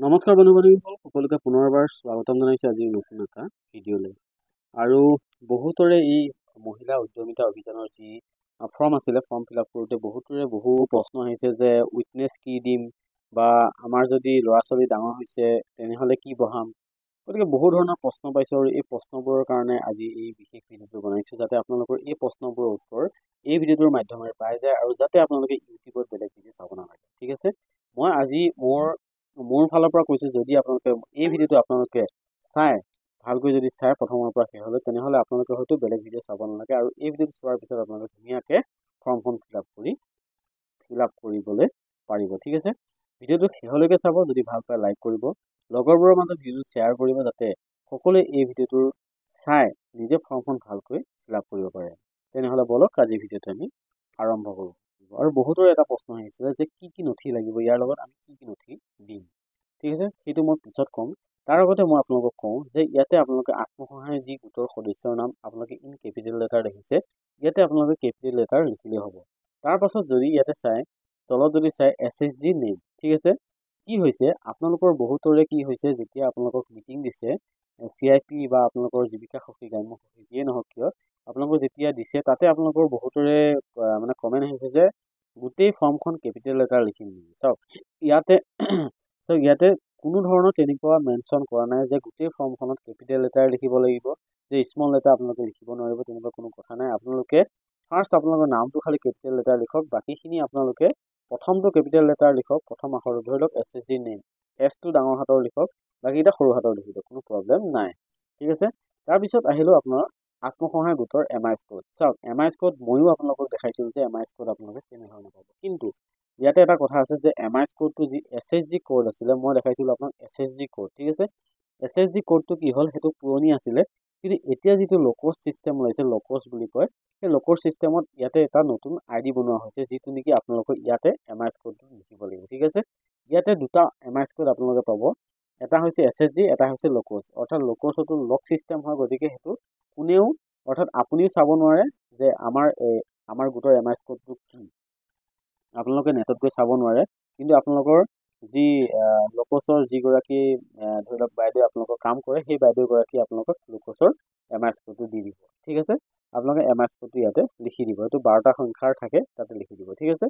নমস্কাৰ বন্ধু বান্ধৱীসকল, সকলোকে পুনৰবাৰ স্বাগতম জনাইছোঁ আজি নতুন এটা ভিডিঅ'লৈ। আৰু বহুতৰে এই মহিলা উদ্যমিতা অভিযানৰ যি ফৰ্ম আছিলে, ফৰ্ম ফিল আপ কৰোঁতে বহুতৰে বহু প্ৰশ্ন আহিছে যে উইটনেছ কি দিম, বা আমাৰ যদি ল'ৰা ছোৱালী ডাঙৰ হৈছে তেনেহ'লে কি বহাম। গতিকে বহু ধৰণৰ প্ৰশ্ন পাইছোঁ আৰু এই প্ৰশ্নবোৰৰ কাৰণে আজি এই বিশেষ ভিডিঅ'টো বনাইছোঁ, যাতে আপোনালোকৰ এই প্ৰশ্নবোৰৰ উত্তৰ এই ভিডিঅ'টোৰ মাধ্যমেৰে পাই যায় আৰু যাতে আপোনালোকে ইউটিউবত বেলেগ ভিডিঅ' চাব নালাগে। ঠিক আছে, মই আজি মোৰ ফালৰ পৰা কৈছোঁ, যদি আপোনালোকে এই ভিডিঅ'টো আপোনালোকে চাই ভালকৈ যদি চাই প্ৰথমৰ পৰা শেষলৈ, তেনেহ'লে আপোনালোকে হয়তো বেলেগ ভিডিঅ' চাব নালাগে আৰু এই ভিডিঅ'টো চোৱাৰ পিছত আপোনালোকে ধুনীয়াকৈ ফৰ্মখন ফিল আপ কৰিবলৈ পাৰিব। ঠিক আছে, ভিডিঅ'টো শেষলৈকে চাব। যদি ভাল পায় লাইক কৰিব, লগৰবোৰৰ মাজত ভিডিঅ'টো শ্বেয়াৰ কৰিব, যাতে সকলোৱে এই ভিডিঅ'টোৰ চাই নিজে ফৰ্মখন ভালকৈ ফিল আপ কৰিব পাৰে। তেনেহ'লে বলক আজি ভিডিঅ'টো আমি আৰম্ভ কৰোঁ। আৰু বহুতৰে এটা প্ৰশ্ন আহিছিলে যে কি কি নথি লাগিব, ইয়াৰ লগত আমি কি কি নথি দিম। ঠিক আছে, সেইটো মই পিছত ক'ম। তাৰ আগতে মই আপোনালোকক কওঁ যে ইয়াতে আপোনালোকে আত্মসহায়ক যি গোটৰ সদস্যৰ নাম আপোনালোকে ইন কেপিটেল লেটাৰ দেখিছে, ইয়াতে আপোনালোকে কেপিটেল লেটাৰ লিখিলেই হ'ব। তাৰ পাছত যদি ইয়াতে চাই তলত যদি চাই SHG নেম, ঠিক আছে, কি হৈছে আপোনালোকৰ বহুতৰে কি হৈছে, যেতিয়া আপোনালোকক মিটিং দিছে CIP বা আপোনালোকৰ জীৱিকা সখী গ্ৰাম্য সখী যিয়ে নহওক কিয়, আপোনালোকৰ যেতিয়া দিছে তাতে আপোনালোকৰ বহুতৰে মানে কমেণ্ট আহিছে যে গোটেই ফৰ্মখন কেপিটেল লেটাৰ লিখিম নেকি। ইয়াতে কোনো ধৰণৰ তেনেকুৱা মেনশ্যন কৰা নাই যে গোটেই ফৰ্মখনত কেপিটেল লেটাৰ লিখিব লাগিব, যে স্মল লেটাৰ আপোনালোকে লিখিব নোৱাৰিব, তেনেকুৱা কোনো কথা নাই। আপোনালোকে ফাৰ্ষ্ট আপোনালোকৰ নামটো খালি কেপিটেল লেটাৰ লিখক, বাকীখিনি আপোনালোকে প্ৰথমটো কেপিটেল লেটাৰ লিখক, প্ৰথম আখৰটো ধৰি লওক SHG নেম, এছটো ডাঙৰ হাতৰ লিখক, বাকীকেইটা সৰু হাতৰ লিখিব, কোনো প্ৰব্লেম নাই। ঠিক আছে, তাৰপিছত আহিলোঁ আপোনাৰ আত্মসহায়ক গোটৰ MIS কোড। চাওক MIS কোড ময়ো আপোনালোকক দেখাইছিলোঁ যে MIS কোড আপোনালোকে কেনেধৰণে পাব, কিন্তু ইয়াতে এটা কথা আছে যে MIS কোডটো যি SHG কোড আছিলে, মই দেখাইছিলোঁ আপোনাক SHG কোড। ঠিক আছে, SHG কোডটো কি হ'ল, সেইটো পুৰণি আছিলে, কিন্তু এতিয়া যিটো লক'চ ছিষ্টেম ওলাইছে, লক'চ বুলি কয়, সেই লক'চ ছিষ্টেমত ইয়াতে এটা নতুন ID বনোৱা হৈছে, যিটো নেকি আপোনালোকৰ ইয়াতে MIS কোডটো লিখিব লাগিব। ঠিক আছে, ইয়াতে দুটা MIS কোড আপোনালোকে পাব, এটা হৈছে SHG, এটা হৈছে লক'চ। অৰ্থাৎ লক'চটো লক ছিষ্টেম হয়, গতিকে সেইটো কোনেও, অৰ্থাৎ আপুনিও চাব নোৱাৰে যে আমাৰ গোটৰ MIS কোডটো কি, আপোনালোকে নেটত গৈ চাব নোৱাৰে। কিন্তু আপোনালোকৰ যি লক'চৰ যিগৰাকী ধৰি লওক বাইদেউ আপোনালোকৰ কাম কৰে, সেই বাইদেউগৰাকী আপোনালোকক লক'চৰ MIS কোডটো দি দিব। ঠিক আছে, আপোনালোকে MIS কোডটো ইয়াতে লিখি দিব, এইটো 12টা সংখ্যাৰ থাকে, তাতে লিখি দিব। ঠিক আছে,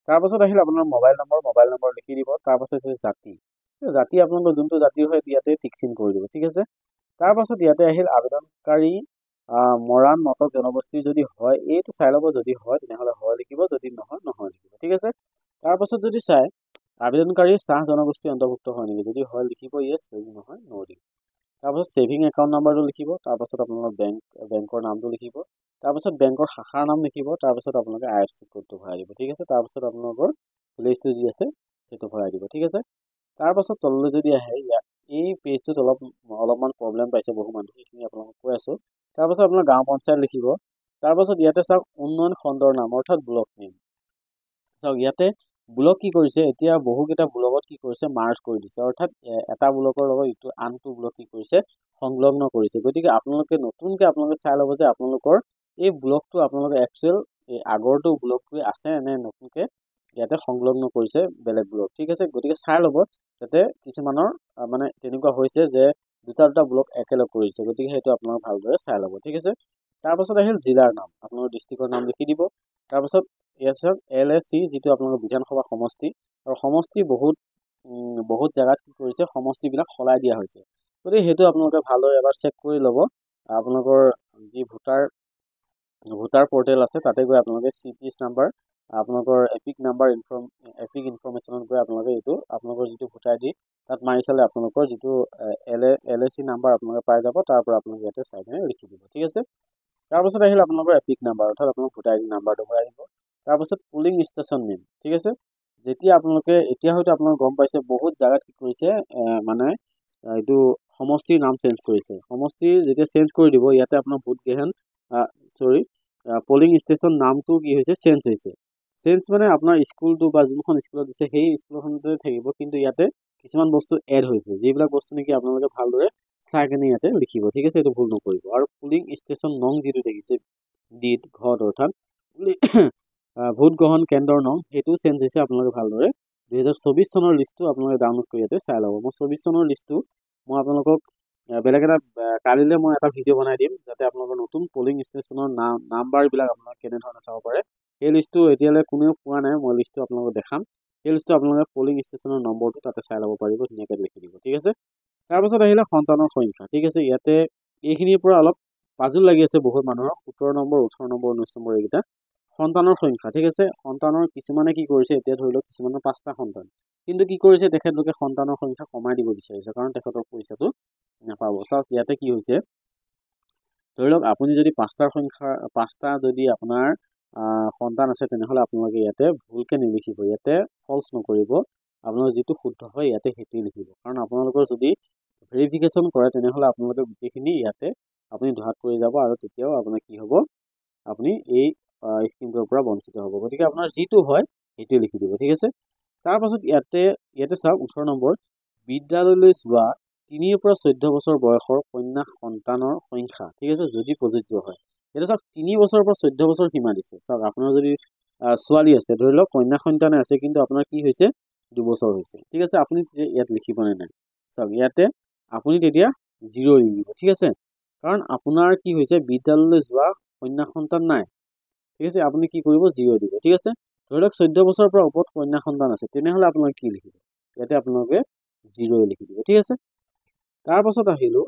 তাৰপাছত আহিল আপোনাৰ মোবাইল নম্বৰ লিখি দিব। তাৰপাছত হৈছে জাতি আপোনালোকৰ যোনটো জাতিৰ হয় ইয়াতে টিক চিন কৰি দিব। ঠিক আছে, তাৰপাছত ইয়াতে আহিল আবেদনকাৰী মৰাণ মটক জনগোষ্ঠীৰ যদি হয়, এইটো চাই ল'ব, যদি হয় তেনেহ'লে হয় লিখিব, যদি নহয় নহয় লিখিব। ঠিক আছে, তাৰপাছত যদি চাই আবেদনকাৰী চাহ জনগোষ্ঠী অন্তৰ্ভুক্ত হয় নেকি, যদি হয় লিখিব ইয়েছ, যদি নহয় ন লিখিব। তাৰপাছত ছেভিং একাউণ্ট নাম্বাৰটো লিখিব, তাৰপাছত আপোনালোকৰ বেংকৰ নামটো লিখিব, তাৰপাছত বেংকৰ শাখাৰ নাম লিখিব, তাৰপাছত আপোনালোকে IFSC কোডটো ভৰাই দিব। ঠিক আছে, তাৰপাছত আপোনালোকৰ ভিলেজটো যি আছে সেইটো ভৰাই দিব। ঠিক আছে, তাৰপাছত তললৈ যদি আহে, এই পেজটোত অলপমান প্ৰব্লেম পাইছে বহু মানুহে, সেইখিনি আপোনালোকক কৈ আছোঁ। তাৰপাছত আপোনাৰ গাঁও পঞ্চায়ত লিখিব, তাৰপাছত ইয়াতে চাওক উন্নয়ন খণ্ডৰ নাম, অৰ্থাৎ ব্লক নেম। চাওক ইয়াতে ব্লক কি কৰিছে, এতিয়া বহুকেইটা ব্লকত কি কৰিছে, মাৰ্জ কৰি দিছে, অৰ্থাৎ এটা ব্লকৰ লগত ইটো আনটো ব্লক কি কৰিছে, সংলগ্ন কৰিছে। গতিকে আপোনালোকে নতুনকৈ চাই ল'ব যে আপোনালোকৰ এই ব্লকটো আপোনালোকে একচুৱেল এই আগৰটো ব্লকটোৱে আছে নে নতুনকৈ ইয়াতে সংলগ্ন কৰিছে বেলেগ ব্লক। ঠিক আছে, গতিকে চাই ল'ব, যাতে কিছুমানৰ মানে তেনেকুৱা হৈছে যে দুটা ব্লক একেলগ কৰিছে, গতিকে সেইটো আপোনালোকে ভালদৰে চাই ল'ব। ঠিক আছে, তাৰপাছত আহিল জিলাৰ নাম, আপোনালোকৰ ডিষ্ট্ৰিক্টৰ নাম লিখি দিব। তাৰপাছত ইয়াত চাওক LAC, যিটো আপোনালোকৰ বিধানসভা সমষ্টি, আৰু সমষ্টি বহুত জেগাত কি কৰিছে, সমষ্টিবিলাক সলাই দিয়া হৈছে, গতিকে সেইটো আপোনালোকে ভালদৰে এবাৰ চেক কৰি ল'ব। আপোনালোকৰ যি ভোটাৰ পৰ্টেল আছে তাতে গৈ আপোনালোকে CTS নাম্বাৰ, আপোনালোকৰ এপিক ইনফৰমেশ্যনত গৈ আপোনালোকে এইটো আপোনালোকৰ যিটো ভোটাৰ ID তাত মাৰি চালে আপোনালোকৰ যিটো LAC নাম্বাৰ আপোনালোকে পাই যাব, তাৰ পৰা আপোনালোকে ইয়াতে চাই কিনে লিখি দিব। ঠিক আছে, তাৰপাছত আহিল আপোনালোকৰ এপিক নাম্বাৰ, অৰ্থাৎ আপোনালোকৰ ভোটাৰ ID নাম্বাৰটো ভৰাই দিব। তাৰপাছত পুলিং ষ্টেচন নেম। ঠিক আছে, যেতিয়া আপোনালোকে এতিয়া হয়তো আপোনালোকে গম পাইছে বহুত জেগাত কি কৰিছে, মানে এইটো সমষ্টিৰ নাম চেঞ্জ কৰিছে। সমষ্টিৰ যেতিয়া চেঞ্জ কৰি দিব, ইয়াতে আপোনাৰ পলিং ষ্টেচন নামটো কি হৈছে, চেঞ্জ হৈছে। চেঞ্জ মানে আপোনাৰ স্কুলটো বা যোনখন স্কুলত দিছে সেই স্কুলখনতে থাকিব, কিন্তু ইয়াতে কিছুমান বস্তু এড হৈছে, যিবিলাক বস্তু নেকি আপোনালোকে ভালদৰে চাই কিনে ইয়াতে লিখিব। ঠিক আছে, এইটো ভুল নকৰিব। আৰু পুলিং ষ্টেচন নং যিটো দেখিছে ঘৰত, অৰ্থাৎ ভোট গ্ৰহণ কেন্দ্ৰৰ নং, সেইটো চেঞ্জ হৈছে, আপোনালোকে ভালদৰে 2024 চনৰ লিষ্টটো আপোনালোকে ডাউনলোড কৰি ইয়াতে চাই ল'ব। মই 24 চনৰ লিষ্টটো মই আপোনালোকক বেলেগ এটা কালিলৈ মই এটা ভিডিঅ' বনাই দিম, যাতে আপোনালোকৰ নতুন পলিং ষ্টেচনৰ নাম্বাৰবিলাক আপোনালোকে কেনেধৰণে চাব পাৰে। সেই লিষ্টটো এতিয়ালৈ কোনেও পোৱা নাই, মই লিষ্টটো আপোনালোকক দেখাম। সেই লিষ্টটো আপোনালোকে পলিং ষ্টেচনৰ নম্বৰটো তাতে চাই ল'ব পাৰিব, ধুনীয়াকৈ লিখি দিব, ঠিক আছে। তাৰপাছত আহিলে সন্তানৰ সংখ্যা, ঠিক আছে। ইয়াতে এইখিনিৰ পৰা অলপ পাজুল লাগি আছে বহুত মানুহৰ, 17 নম্বৰ, 18 নম্বৰ, 19 নম্বৰ এইকেইটা সন্তানৰ সংখ্যা, ঠিক আছে। সন্তানৰ কিছুমানে কি কৰিছে, এতিয়া ধৰি লওক কিছুমানৰ 5টা সন্তান, কিন্তু কি কৰিছে তেখেতলোকে সন্তানৰ সংখ্যা কমাই দিব বিচাৰিছে, কাৰণ তেখেতৰ পইচাটো নাপাব। চাওক ইয়াতে কি হৈছে, ধৰি লওক আপুনি যদি 5টা যদি আপোনাৰ সন্তান আছে, তেনেহ'লে আপোনালোকে ইয়াতে ভুলকৈ নিলিখিব, ইয়াতে ফল্চ নকৰিব, আপোনালোকৰ যিটো শুদ্ধ হয় ইয়াতে সেইটোৱে লিখিব। কাৰণ আপোনালোকৰ যদি ভেৰিফিকেশ্যন কৰে তেনেহ'লে আপোনালোকে গোটেইখিনি ইয়াতে আপুনি ধৰাত পৰি যাব, আৰু তেতিয়াও আপোনাৰ কি হ'ব, আপুনি এই স্কিমটোৰ পৰা বঞ্চিত হ'ব। গতিকে আপোনাৰ যিটো হয় সেইটোৱে লিখি দিব, ঠিক আছে। তাৰপাছত ইয়াতে চাওক 18 নম্বৰ, বিদ্যালয়লৈ যোৱা 3 পৰা 14 বছৰ বয়সৰ কন্যা সন্তানৰ সংখ্যা, ঠিক আছে, যদি প্ৰযোজ্য হয়। এতিয়া চাওক 3 বছৰৰ পৰা 14 বছৰ সীমা দিছে। চাওক আপোনাৰ যদি ছোৱালী আছে, ধৰি লওক কন্যা সন্তানে আছে, কিন্তু আপোনাৰ কি হৈছে 2 বছৰ হৈছে, ঠিক আছে, আপুনি ইয়াত লিখিব নে নাই। চাওক ইয়াতে আপুনি তেতিয়া 0 লিখিব, ঠিক আছে, কাৰণ আপোনাৰ কি হৈছে বিদ্যালয়লৈ যোৱা কন্যা সন্তান নাই, ঠিক আছে। আপুনি কি কৰিব 0 দিব, ঠিক আছে। ধৰি লওক 14 বছৰৰ পৰা ওপৰত কন্যা সন্তান আছে, তেনেহ'লে আপোনালোকে কি লিখিব, ইয়াতে আপোনালোকে 0 লিখি দিব, ঠিক আছে। তাৰপাছত আহিলোঁ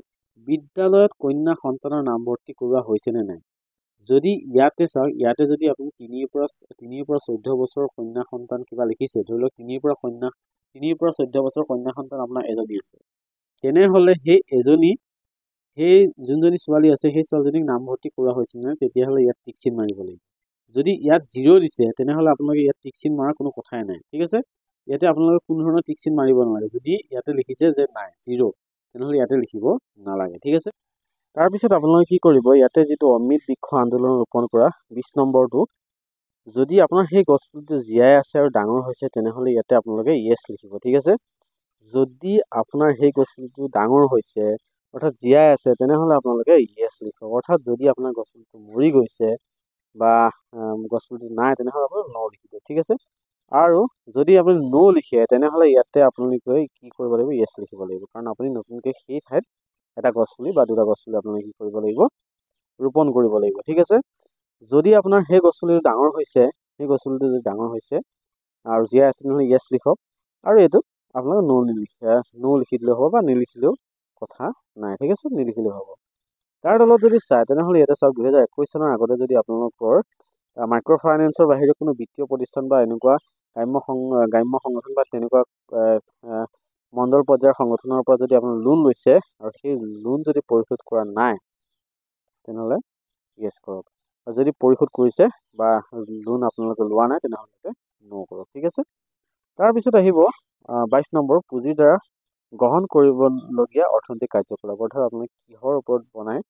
বিদ্যালয়ত কন্যা সন্তানৰ নামভৰ্তি কৰোৱা হৈছে নে নাই। যদি ইয়াতে চাওক, ইয়াতে যদি আপুনি 3 পৰা 14 বছৰৰ কন্যা সন্তান কিবা লিখিছে, ধৰি লওক 3 পৰা 14 বছৰৰ কন্যা সন্তান আপোনাৰ এজনী আছে, তেনেহ'লে সেই যোনজনী ছোৱালী আছে সেই ছোৱালীজনীক নামভৰ্তি কৰোৱা হৈছে নে, তেতিয়াহ'লে ইয়াত টিক চিন মাৰিব লাগিব। যদি ইয়াত 0 দিছে, তেনেহ'লে আপোনালোকে ইয়াত টিক চিন মৰাৰ কোনো কথাই নাই, ঠিক আছে। ইয়াতে আপোনালোকে কোনো ধৰণৰ টিক চিন মাৰিব নোৱাৰে। যদি ইয়াতে লিখিছে যে নাই 0, তেনেহ'লে ইয়াতে লিখিব নালাগে, ঠিক আছে। তাৰপিছত আপোনালোকে কি কৰিব, ইয়াতে যিটো অমৃত বৃক্ষ আন্দোলন ৰোপণ কৰা 20 নম্বৰটো, যদি আপোনাৰ সেই গছপুলিটো জীয়াই আছে আৰু ডাঙৰ হৈছে, তেনেহ'লে ইয়াতে আপোনালোকে য়েছ লিখিব, ঠিক আছে। যদি আপোনাৰ সেই গছপুলিটো ডাঙৰ হৈছে অৰ্থাৎ জীয়াই আছে, তেনেহ'লে আপোনালোকে য়েছ লিখক। অৰ্থাৎ যদি আপোনাৰ গছপুলিটো মৰি গৈছে বা গছপুলিটো নাই, তেনেহ'লে আপুনি ন লিখিব, ঠিক আছে। আৰু যদি আপুনি ন লিখে, তেনেহ'লে ইয়াতে আপোনালোকে কি কৰিব লাগিব, য়েছ লিখিব লাগিব, কাৰণ আপুনি নতুনকৈ সেই ঠাইত এটা গছপুলি বা 2টা গছপুলি আপোনালোকে কি কৰিব লাগিব, ৰোপণ কৰিব লাগিব, ঠিক আছে। যদি আপোনাৰ সেই গছপুলিটো ডাঙৰ হৈছে, সেই গছপুলিটো যদি ডাঙৰ হৈছে আৰু জীয়াই আছে, তেনেহ'লে য়েছ লিখক। আৰু এইটো আপোনালোকে ন লিখি দিলেও হ'ব বা নিলিখিলেও কথা নাই, ঠিক আছে, নিলিখিলেও হ'ব। তাৰ তলত যদি চায়, তেনেহ'লে ইয়াতে চাওক 2021 চনৰ আগতে যদি আপোনালোকৰ মাইক্ৰ' ফাইনেন্সৰ বাহিৰে কোনো বিত্তীয় প্ৰতিষ্ঠান বা এনেকুৱা গ্ৰাম্য সংগঠন বা তেনেকুৱা মণ্ডল পৰ্যায়ৰ সংগঠনৰ পৰা যদি আপোনাৰ লোন লৈছে আৰু সেই লোন যদি পৰিশোধ কৰা নাই, তেনেহ'লে য়েছ কৰক। আৰু যদি পৰিশোধ কৰিছে বা লোন আপোনালোকে লোৱা নাই, তেনেহ'লে ন কৰক, ঠিক আছে। তাৰপিছত আহিব 22 নম্বৰ, পুঁজিৰ দ্বাৰা গ্ৰহণ কৰিবলগীয়া অৰ্থনৈতিক কাৰ্যকলাপ, অৰ্থাৎ আপুনি কিহৰ ওপৰত বনাই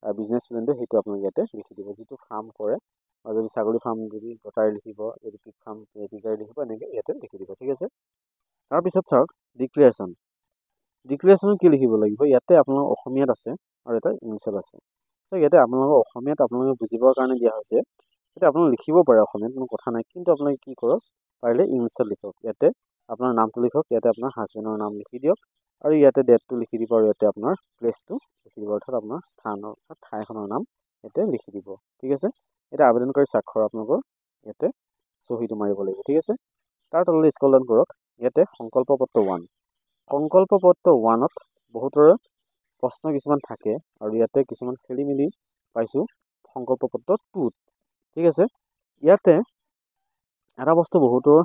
বিজনেছ প্লেনটো, সেইটো আপোনালোকে ইয়াতে লিখি দিব। যিটো ফাৰ্ম কৰে, আৰু যদি ছাগলী ফাৰ্ম যদি গটাই লিখিব, যদি পিগ ফাৰ্ম পিগাই লিখিব, এনেকৈ ইয়াতে লিখি দিব, ঠিক আছে। তাৰপিছত চাওক ডিক্লেৰেশ্যনত কি লিখিব লাগিব, ইয়াতে আপোনালোকৰ অসমীয়াত আছে আৰু এটা ইংলিছত আছে। চ' ইয়াতে আপোনালোকৰ অসমীয়াত আপোনালোকে বুজিবৰ কাৰণে দিয়া হৈছে, ইয়াতে আপোনালোকে লিখিব পাৰে অসমীয়াত, কোনো কথা নাই, কিন্তু আপোনালোকে কি কৰক, পাৰিলে ইংলিছত লিখক। ইয়াতে আপোনাৰ নামটো লিখক, ইয়াতে আপোনাৰ হাজবেণ্ডৰ নাম লিখি দিয়ক, আৰু ইয়াতে ডেটটো লিখি দিব, আৰু ইয়াতে আপোনাৰ প্লেচটো লিখি দিব, অৰ্থাৎ আপোনাৰ স্থানৰ অৰ্থাৎ ঠাইখনৰ নাম ইয়াতে লিখি দিব, ঠিক আছে। এতিয়া আবেদনকাৰী স্বাক্ষৰ আপোনালোকৰ ইয়াতে চহীটো মাৰিব লাগিব, ঠিক আছে। তাৰ তললৈ স্ক্ৰল ডাউন কৰক, ইয়াতে সংকল্প পত্ৰ 1 ত বহুতৰে প্ৰশ্ন কিছুমান থাকে, আৰু ইয়াতে কিছুমান খেলি মেলি পাইছোঁ সংকল্প পত্ৰ 2, ঠিক আছে। ইয়াতে এটা বস্তু বহুতৰ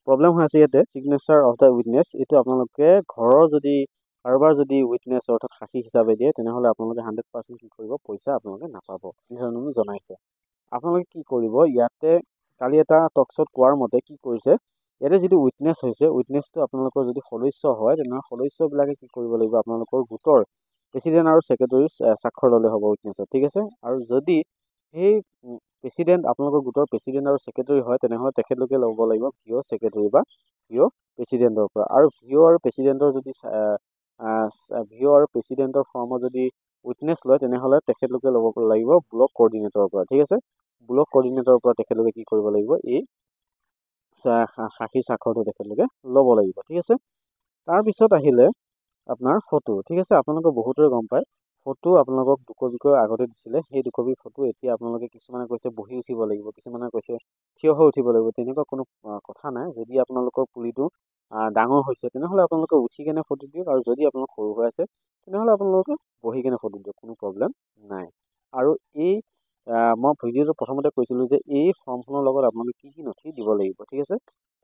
প্ৰব্লেম হৈ আছে, ইয়াতে ছিগনেচাৰ অফ দ্য উইটনেছ, এইটো আপোনালোকে ঘৰৰ যদি কাৰোবাৰ যদি উইটনেছ অৰ্থাৎ সাক্ষী হিচাপে দিয়ে, তেনেহ'লে আপোনালোকে 100% কি কৰিব, পইচা আপোনালোকে নাপাব, এনেধৰণে জনাইছে। আপোনালোকে কি কৰিব, ইয়াতে কালি এটা টকশ্বত কোৱাৰ মতে কি কৰিছে, ইয়াতে যিটো উইটনেছ হৈছে, উইটনেছটো আপোনালোকৰ যদি সদস্য হয়, তেনেহ'লে সদস্যবিলাকে কি কৰিব লাগিব, আপোনালোকৰ গোটৰ প্ৰেচিডেণ্ট আৰু ছেক্ৰেটৰী স্বাক্ষৰ ল'লে হ'ব উইটনেছত, ঠিক আছে। আৰু যদি সেই প্ৰেচিডেণ্ট আপোনালোকৰ গোটৰ প্ৰেচিডেণ্ট আৰু ছেক্ৰেটৰী হয়, তেনেহ'লে তেখেতলোকে ল'ব লাগিব ভিঅ' ছেক্ৰেটৰী বা ভিঅ' প্ৰেচিডেণ্টৰ পৰা। আৰু ভিঅ' আৰু প্ৰেচিডেণ্টৰ ফৰ্মত যদি উইটনেছ লয়, তেনেহ'লে তেখেতলোকে ল'ব লাগিব ব্লক কৰ্ডিনেটৰৰ পৰা, ঠিক আছে। ব্লক কৰ্ডিনেটৰৰ পৰা তেখেতলোকে কি কৰিব লাগিব, এই সাক্ষী স্বাক্ষৰটো তেখেতলোকে ল'ব লাগিব। ঠিক আছে, তাৰপিছত আহিলে আপোনাৰ ফটো। ঠিক আছে, আপোনালোকে বহুতৰে গম পায় ফটো আপোনালোকক দুকপিকৈ আগতে দিছিলে, সেই দুকপি ফটো এতিয়া আপোনালোকে কিছুমানে কৈছে বহি উঠিব লাগিব, কিছুমানে কৈছে থিয় হৈ উঠিব লাগিব। তেনেকুৱা কোনো কথা নাই। যদি আপোনালোকৰ পুলিটো ডাঙৰ হৈছে তেনেহ'লে আপোনালোকে উঠি কেনে ফটো দিয়ক, আৰু যদি আপোনালোক সৰু হৈ আছে তেনেহ'লে আপোনালোকে বহি কেনে ফটো দিয়ক, কোনো প্ৰব্লেম নাই। আৰু এই মই ভিডিঅ'টো প্ৰথমতে কৈছিলোঁ যে এই ফৰ্মখনৰ লগত আপোনালোকে কি কি নথি দিব লাগিব। ঠিক আছে,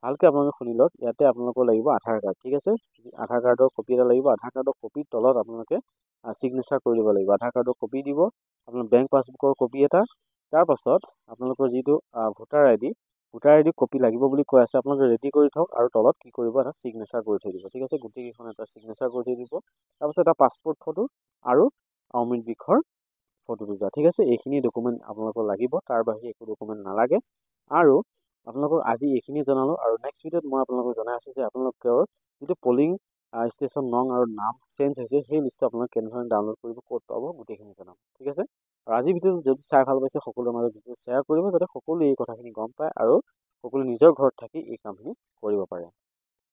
ভালকৈ আপোনালোকে শুনি লওক। ইয়াতে আপোনালোকৰ লাগিব আধাৰ কাৰ্ড। ঠিক আছে, আধাৰ কাৰ্ডৰ কপি এটা লাগিব। আধাৰ কাৰ্ডৰ কপিৰ তলত আপোনালোকে ছিগনেচাৰ কৰি দিব লাগিব। আধাৰ কাৰ্ডৰ কপি দিব, আপোনাৰ বেংক পাছবুকৰ কপি এটা, তাৰপাছত আপোনালোকৰ যিটো ভোটাৰ আই ডি কপি লাগিব বুলি কৈ আছে, আপোনালোকে ৰেডি কৰি থওক, আৰু তলত কি কৰিব, এটা ছিগনেচাৰ কৰি থৈ দিব। ঠিক আছে, গোটেইকেইখন এটা ছিগনেচাৰ কৰি থৈ দিব। তাৰপাছত এটা পাছপোৰ্ট ফটো আৰু অমৃত বিষৰ ফটো দুটা। ঠিক আছে, এইখিনি ডকুমেণ্ট আপোনালোকৰ লাগিব, তাৰ বাহিৰে একো ডকুমেণ্ট নালাগে। আৰু আপোনালোকক আজি এইখিনি জনালোঁ, আৰু নেক্সট ভিডিঅ'ত মই আপোনালোকক জনাই আছোঁ যে আপোনালোকৰ যিটো পলিং ষ্টেচন নং আৰু নাম চেঞ্জ হৈছে, সেই লিষ্টটো আপোনালোকে কেনেধৰণে ডাউনলোড কৰিব, ক'ত পাব, গোটেইখিনি জনাম। ঠিক আছে, আৰু আজিৰ ভিডিঅ'টো যদি চাই ভাল পাইছে সকলোৰে মাজত ভিডিঅ'টো শ্বেয়াৰ কৰিব, যাতে সকলোৱে এই কথাখিনি গম পায় আৰু সকলোৱে নিজৰ ঘৰত থাকি এই কামখিনি কৰিব পাৰে।